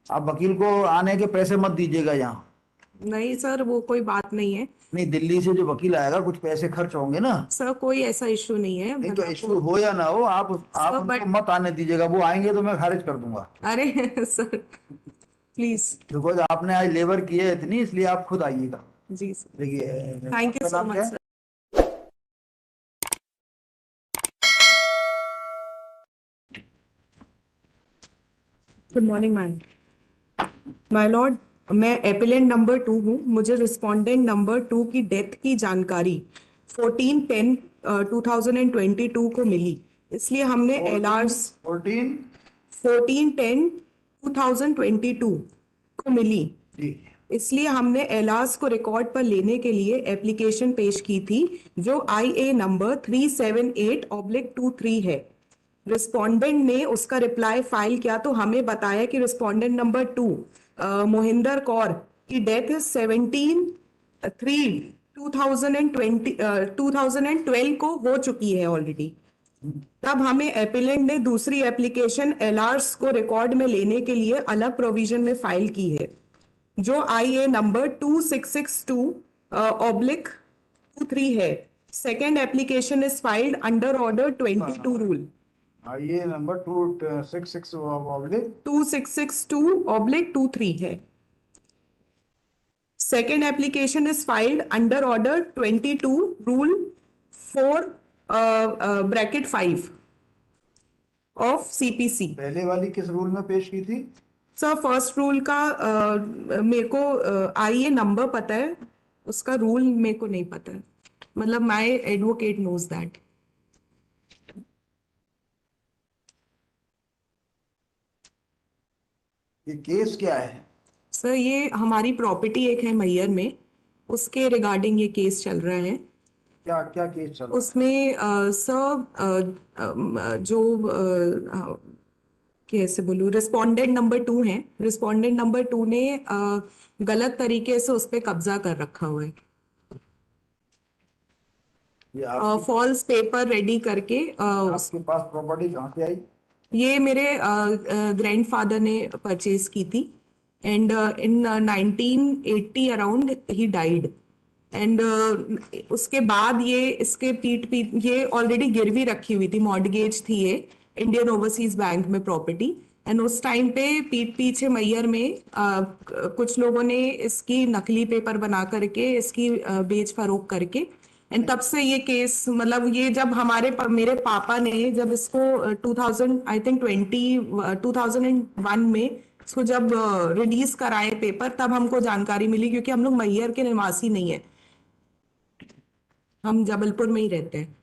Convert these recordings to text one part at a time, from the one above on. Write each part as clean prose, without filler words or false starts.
आप वकील को आने के पैसे मत दीजिएगा यहाँ। नहीं सर, वो कोई बात नहीं है। नहीं, दिल्ली से जो वकील आएगा कुछ पैसे खर्च होंगे ना। सर कोई ऐसा इशू नहीं है, नहीं तो मतलब वो। इश्यू हो या ना हो, आप सर उनको बट, मत आने दीजिएगा, वो आएंगे तो मैं खारिज कर दूंगा। अरे सर प्लीज। बिकॉज आपने आज लेबर की है इतनी, इसलिए आप खुद आइएगा। जी सर, देखिए, थैंक यू आपका सो नाम क्या मच है? Sir. Good morning ma'am. My Lord, मैं एपिलेंट नंबर 2 हूँ। मुझे रिस्पोंडेंट नंबर 2 की डेथ की जानकारी 14/10/2022 को मिली। इसलिए हमने एल आर 14। 14/10/2022 को मिली। जी। इसलिए हमने एलास को रिकॉर्ड पर लेने के लिए एप्लीकेशन पेश की थी, जो IA नंबर 378/23 है। रिस्पोंडेंट ने उसका रिप्लाई फाइल किया तो हमें बताया कि रिस्पोंडेंट नंबर 2 मोहिंदर कौर की डेथ 17/3/2020 2012 को हो चुकी है ऑलरेडी। तब हमें एपिलेंट ने दूसरी एप्लीकेशन एलआरस को रिकॉर्ड में लेने के लिए अलग प्रोविजन में फाइल की है, जो IA नंबर 2662/23 है। Second application is filed under order 22 rule. ये नंबर 266 ऑब्लिक 2662/23 है। Second application is filed under order 22 rule 4/5 of CPC। पहले वाली किस रूल में पेश की थी? सर फर्स्ट रूल का मेरे को IA नंबर पता है, उसका रूल मेरे को नहीं पता है। मतलब माय एडवोकेट नोज दैट। ये केस क्या है? सर ये हमारी प्रॉपर्टी एक है मैयर में, उसके रिगार्डिंग ये केस चल रहा है। क्या क्या केस चल रहा उसमें सर जो कैसे बोलूँ, रिस्पोंडेंट नंबर 2 है। रिस्पोंडेंट नंबर 2 ने गलत तरीके से उस पर कब्जा कर रखा हुआ है। है? ये आपकी फॉल्स पेपर रेडी करके आपके पास प्रॉपर्टी कहाँ से आई? ये मेरे ग्रैंडफादर ने परचेज की थी, and in 1980 around he died. And उसके बाद ये इसके पीठ पीठ ये ऑलरेडी गिरवी रखी हुई थी, मॉर्गेज थी ये इंडियन ओवरसीज बैंक में प्रॉपर्टी। एंड उस टाइम पे पीठ पीछे मैयर में कुछ लोगों ने इसकी नकली पेपर बना करके इसकी बेच फरोख करके, एंड तब से ये केस, मतलब ये जब मेरे पापा ने जब इसको 2000 आई थिंक 2001 में इसको जब रिलीज कराए पेपर, तब हमको जानकारी मिली, क्योंकि हम लोग मैयर के निवासी नहीं है, हम जबलपुर में ही रहते हैं।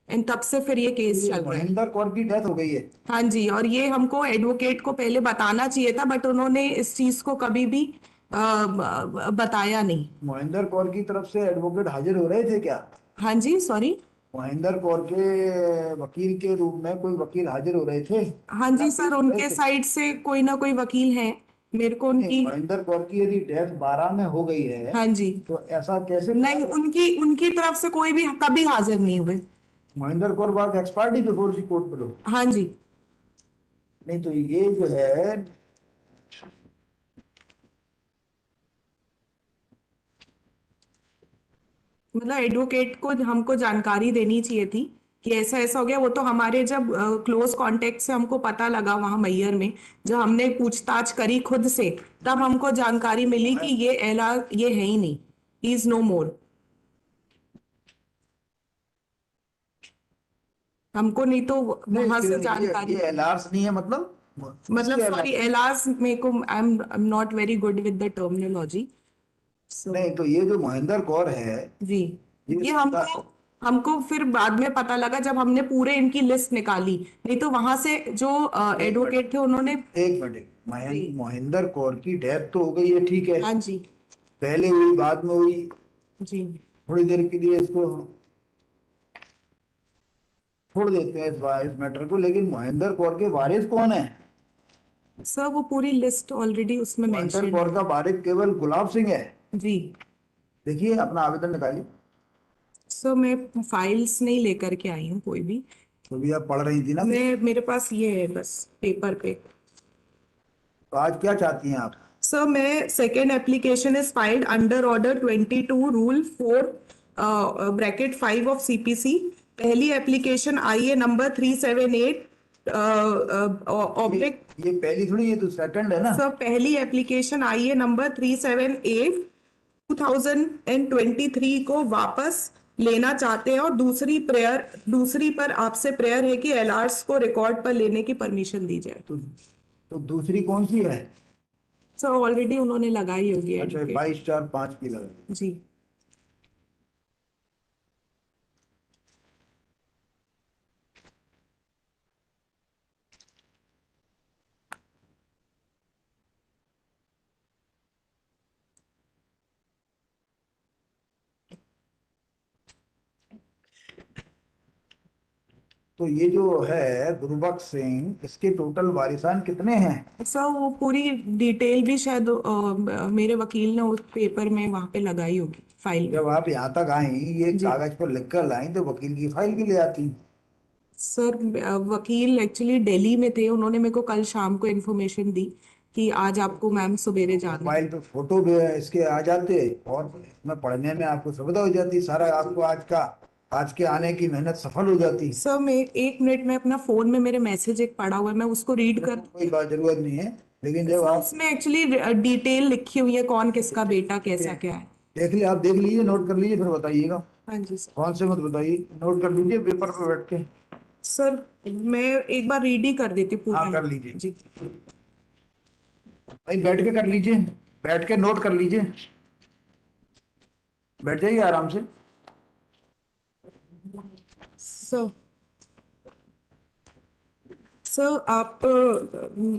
एंड तब से फिर ये केस ये चल रहा है। महेंद्र कौर की डेथ हो गई है? हाँ जी, और ये हमको एडवोकेट को पहले बताना चाहिए था, बट उन्होंने इस चीज को कभी भी बताया नहीं। महेंद्र कौर की तरफ से एडवोकेट हाजिर हो रहे थे क्या? हाँ जी, सॉरी। महेंद्र कौर के वकील के रूप में कोई वकील हाजिर हो रहे थे हाँ या जी पेश सर, हो रहे उनके थे? साइड से कोई ना कोई वकील है। मेरे को नहीं, उनकी। महेंद्र कौर की यदि डेथ 12 में हो गई है हाँ जी। तो ऐसा कैसे पता नहीं, चला? उनकी उनकी तरफ से कोई भी कभी हाजिर नहीं हुए। Mahendra Kaur was expert before the court below. हाँ जी। नहीं तो ये जो है, मतलब एडवोकेट को हमको जानकारी देनी चाहिए थी कि ऐसा ऐसा हो गया। वो तो हमारे जब क्लोज कांटेक्ट से हमको पता लगा वहां मैयर में, जब हमने पूछताछ करी खुद से, तब हमको जानकारी मिली कि ये एलआर ये है ही नहीं, ही इज नो मोर। हमको नहीं तो नहीं वहां से ये जानकारी। एलआरस नहीं है मतलब मतलब किसके सॉरी, एलआरस? एलआर्स मेरे को I am not very good with the terminology. So नहीं तो ये जो महेंद्र कौर है, जी, ये ये सत्ता। हमको हमको फिर बाद में पता लगा जब हमने पूरे इनकी लिस्ट निकाली। नहीं तो वहां से जो एक मिनट, एडवोकेट थे उन्होंने। एक मिनट। जी। महेंद्र कौर की डेथ तो हो गई है, ठीक है। हाँ जी। पहले हुई, बाद में हुई, जी। थोड़ी देर के लिए इसको छोड़ देते हैं इस मैटर को, लेकिन महेंद्र कौर के वारिस कौन है? सर वो पूरी लिस्ट ऑलरेडी उसमें महेंद्र मेंशन कौर है। का वारिस केवल गुलाब सिंह है। जी। देखिए, अपना आवेदन निकालिए। सर मैं फाइल्स नहीं लेकर के आई हूँ कोई भी। तो भी आप पढ़ रही थी ना? मैं मेरे पास ये है बस पेपर पे। तो आज क्या चाहती हैं आप? सर मैं second application is filed under order 22 rule 4 bracket 5 of CPC. पहली एप्लीकेशन आई है नंबर 378 ऑब्लिक। ये पहली थोड़ी, ये तो सेकंड है ना। सर पहली एप्लीकेशन आई है नंबर 378 2023 को वापस लेना चाहते हैं, और दूसरी पर आपसे प्रेयर है कि एलआर्स को रिकॉर्ड पर लेने की परमिशन दी जाए। तो दूसरी कौन सी है? सर ऑलरेडी उन्होंने लगाई होगी अच्छा, एडवोकेट 22/4/5 की लगा। जी। तो ये जो है गुरबख्श सिंह, इसके टोटल वारिसान कितने हैं? सर वो पूरी डिटेल भी शायद मेरे वकील ने उस पेपर में वहां पे लगाई होगी फाइल में। जब आप यहाँ तक आई, ये जी कागज पर लिख कर लाई, तो वकील की फाइल भी ले आती। सर वकील एक्चुअली दिल्ली में थे, उन्होंने मेरे को कल शाम को इन्फॉर्मेशन दी कि आज आपको मैम सवेरे जाना है। मोबाइल पे फोटो भी इसके आ जाते, और इसमें पढ़ने में आपको सुविधा हो जाती, सारा आपको आज के आने की मेहनत सफल हो जाती। सर मैं 1 मिनट में अपना फोन में मेरे मैसेज एक पड़ा हुआ है, मैं उसको रीड कर। कोई बात जरूरत नहीं है, लेकिन जब सर आप उसमें एक्चुअली डिटेल लिखी हुई है, कौन किसका बेटा कैसा क्या है। आप देख लीजिए, नोट कर लीजिए, फिर बताइएगा। हाँ जी सर। कौन से मत बताइए, नोट कर लीजिए पेपर पे बैठ के। सर मैं एक बार रीड ही कर देती हूँ हाँ, पूरा। कर लीजिए जी भाई, बैठ के कर लीजिए, बैठ के नोट कर लीजिए, बैठ जाइए आराम से। सर सर आप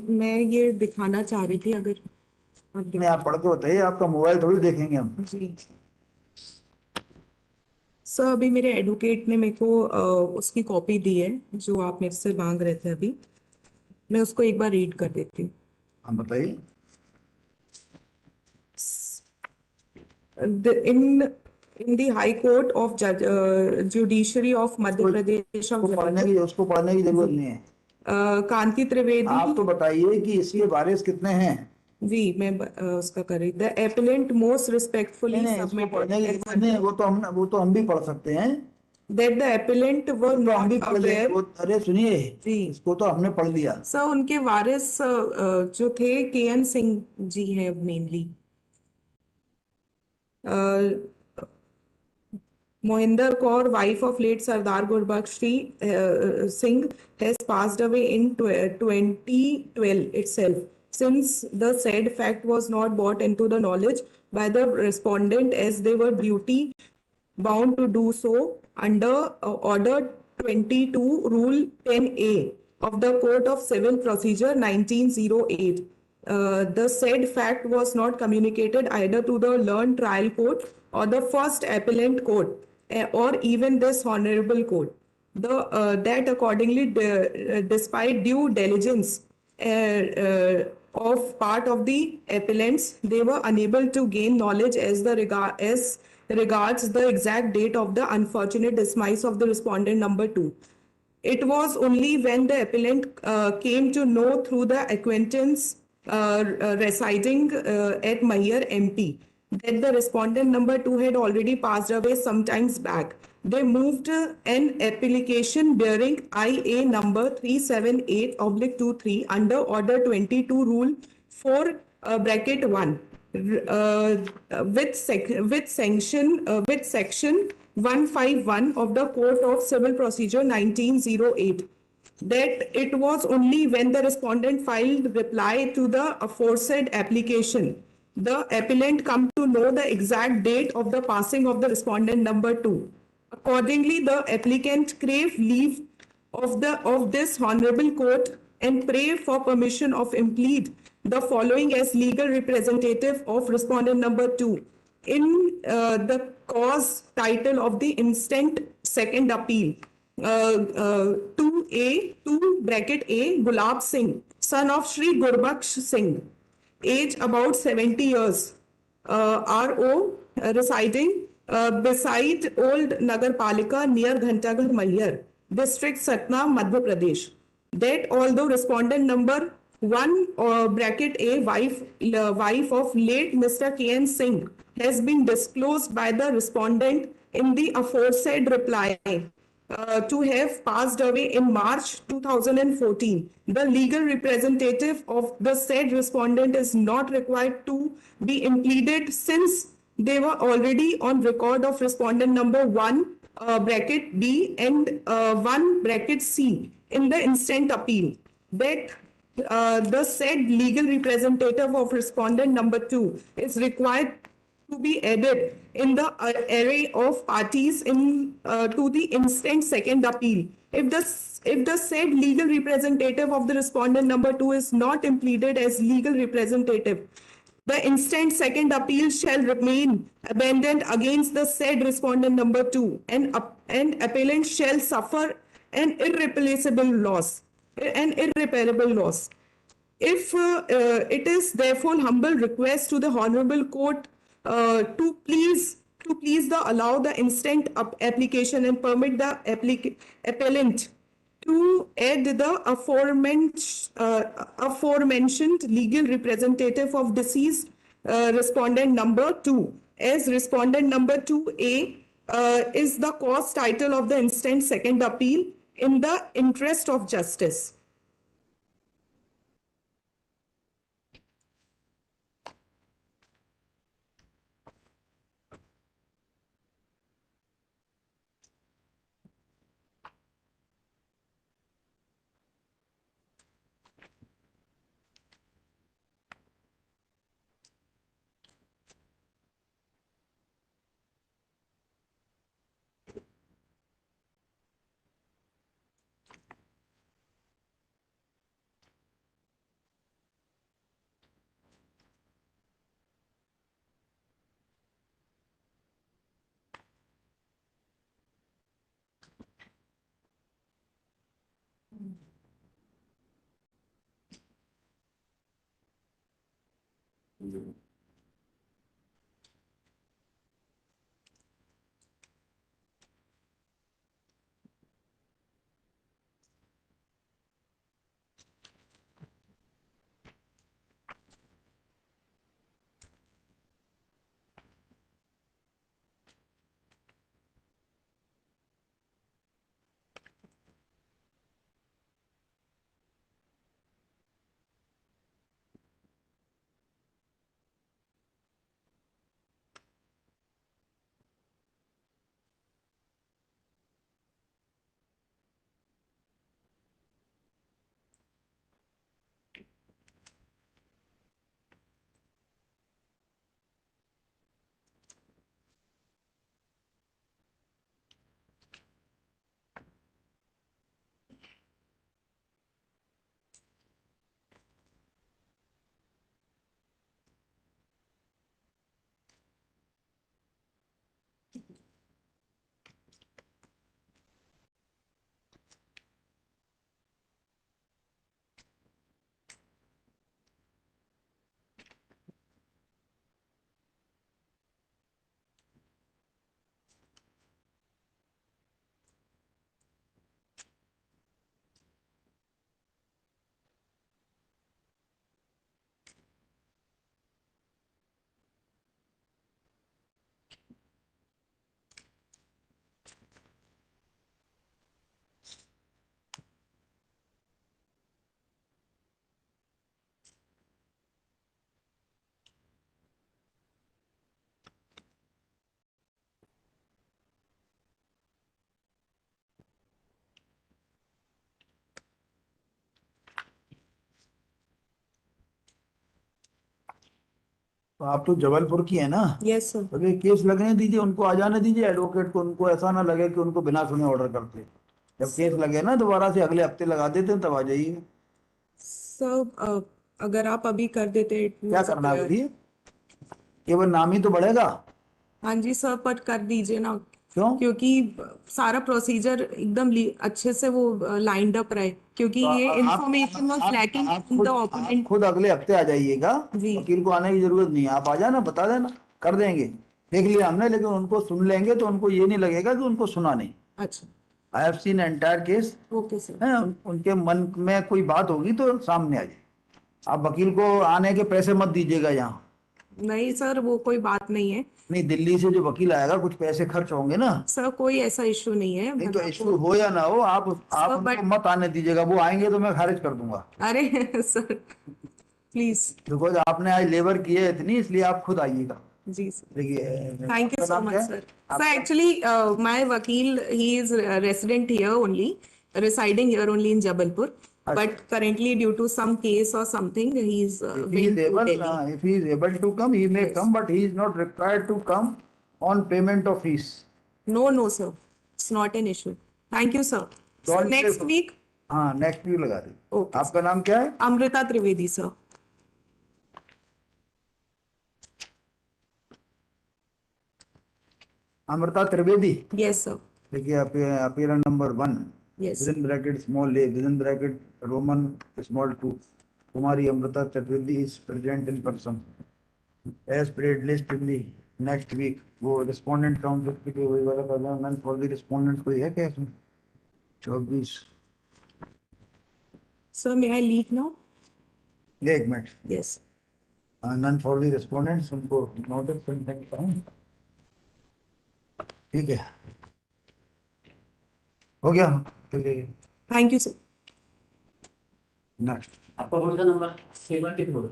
मैं ये दिखाना चाह रही थी, अगर आप नहीं, आप पढ़ के बताइए, आपका मोबाइल थोड़ी देखेंगे हम। जी सर अभी मेरे एडवोकेट ने मेरे को उसकी कॉपी दी है जो आप मेरे से मांग रहे थे अभी, मैं उसको एक बार रीड कर देती हूँ। हम बताइए। In the High Court of Judiciary of Madhya Pradesh of उसको पढ़ने की जरूरत नहीं है। कांति त्रिवेदी। आप तो बताइए कि इसके वारिस कितने हैं। जी मैं उसका कर रही। द एपिलेंट मोस्ट रिस्पेक्टफुली नहीं, इसको पढ़ने की जरूरत नहीं है, वो तो हम भी पढ़ सकते हैं। that the appellant were तो हम भी not पढ़ ले, aware। अरे सुनिए, जी इसको तो हमने पढ़ लिया। सर उनके वारिस जो थे के.एन. सिंह जी है mainly. Mohinder Kaur, wife of late Sardar Gurbaksh Singh, has passed away in 2012 itself. Since the said fact was not brought into the knowledge by the respondent, as they were duty bound to do so under Order 22, Rule 10A of the Code of Civil Procedure 1908. The said fact was not communicated either to the learned trial court or the first appellant court, or even this honorable court. That accordingly, despite due diligence of part of the appellants, they were unable to gain knowledge as regards the exact date of the unfortunate demise of the respondent number 2. It was only when the appellant came to know through the acquaintance residing at Mayer MP that the respondent number 2 had already passed away some times back. They moved an application bearing IA number 378/23 under Order 22 Rule 4 bracket 1 with section 151 of the Code of Civil Procedure 1908. That it was only when the respondent filed reply to the aforesaid application, the appellant come to know the exact date of the passing of the respondent number 2. Accordingly, the applicant crave leave of this honorable court and pray for permission of implead the following as legal representative of respondent number 2 in the cause title of the instant second appeal. 2A, 2 bracket A, Gulab Singh, son of Shri Gurbaksh Singh, age about 70 years, RO, residing beside Old Nagar Palika near Ghantaghar Maihar, district Satna, Madhya Pradesh. That although respondent number One bracket A, wife of late Mr. K.N. Singh has been disclosed by the respondent in the aforesaid reply to have passed away in March 2014. The legal representative of the said respondent is not required to be impleaded since they were already on record of respondent number 1 bracket B and 1 bracket C in the instant appeal. That the said legal representative of respondent number 2 is required to be added in the array of parties in to the instant second appeal. If the said legal representative of the respondent number 2 is not impleaded as legal representative, the instant second appeal shall remain abandoned against the said respondent number 2, and appellant shall suffer an irreplaceable loss, an irreparable loss. If it is therefore humble request to the honorable court to please allow the instant application and permit the appellant to add the aforementioned legal representative of deceased respondent number 2 as respondent number 2A is the cause title of the instant second appeal in the interest of justice. तो आप तो जबलपुर की है ना? Yes, sir. तो ये case लगने दीजिए, उनको आ जाने दीजिए एडवोकेट को, उनको ऐसा ना लगे कि उनको बिना सुने ऑर्डर करते। जब केस लगे ना दोबारा से अगले हफ्ते लगा देते हैं, तब आ जाइए। सर अगर आप अभी कर देते क्या करना है बताइए? केवल नाम ही तो बढ़ेगा। हाँ जी सर, पर कर दीजिए ना, क्यों? क्योंकि सारा प्रोसीजर एकदम अच्छे से वो लाइंड अप रहे, क्योंकि तो ये आप information was lacking in the आप ओपोनेंट। खुद अगले हफ्ते आ जाइएगा, जी। वकील को आने की जरूरत नहीं है, आप आ जाना, बता देना, कर देंगे। देख लिया हमने, लेकिन उनको सुन लेंगे तो उनको ये नहीं लगेगा कि उनको सुना नहीं। अच्छा, I have seen entire case okay sir. है, उनके मन में कोई बात होगी तो सामने आ जाए। आप वकील को आने के पैसे मत दीजिएगा यहाँ। नहीं सर, वो कोई बात नहीं है नहीं, दिल्ली से जो वकील आएगा कुछ पैसे खर्च होंगे ना। सर, कोई ऐसा इश्यू नहीं है, नहीं तो मतलब इश्यू हो या ना हो, आप सर, उनको बट मत आने दीजिएगा, वो आएंगे तो मैं खारिज कर दूंगा। अरे सर प्लीज। बिकॉज आपने आज लेबर की है इतनी, इसलिए आप खुद आइएगा। जी सर, देखिए, थैंक यू आपका सो नाम मच क्या है? सर। सर आपका एक्चुअली माय वकील, he is resident here only, residing here only in Jabalpur, but currently due to some case or something, he is if he going is to able, Delhi. if he is able to come, he may Yes. come, but he is not required to come on payment of fees. No, no sir, it's not an issue. Thank you sir. So Don't next pay- week, हाँ, next week लगा दी। okay sir. आपका नाम क्या है? Amrita Trivedi sir. Amrita Trivedi. Yes sir. देखिए, appearance number 1, Yes sir. Within bracket small A, within bracket roman small 2, Kumari Amrita Chaturvedi is present in person as parade list in the next week. वो respondent count के वही वाला पहला नन फॉर द रिस्पोंडेंट कोई है क्या इसमें? 24। Sir, may I leave now? एक minute. Yes. None for the respondents उनको नोटिस करने का हूँ। ठीक है, हो गया। चलिए Thank you sir. नेक्स्ट। आपका कौन सा नंबर 7 बोलो।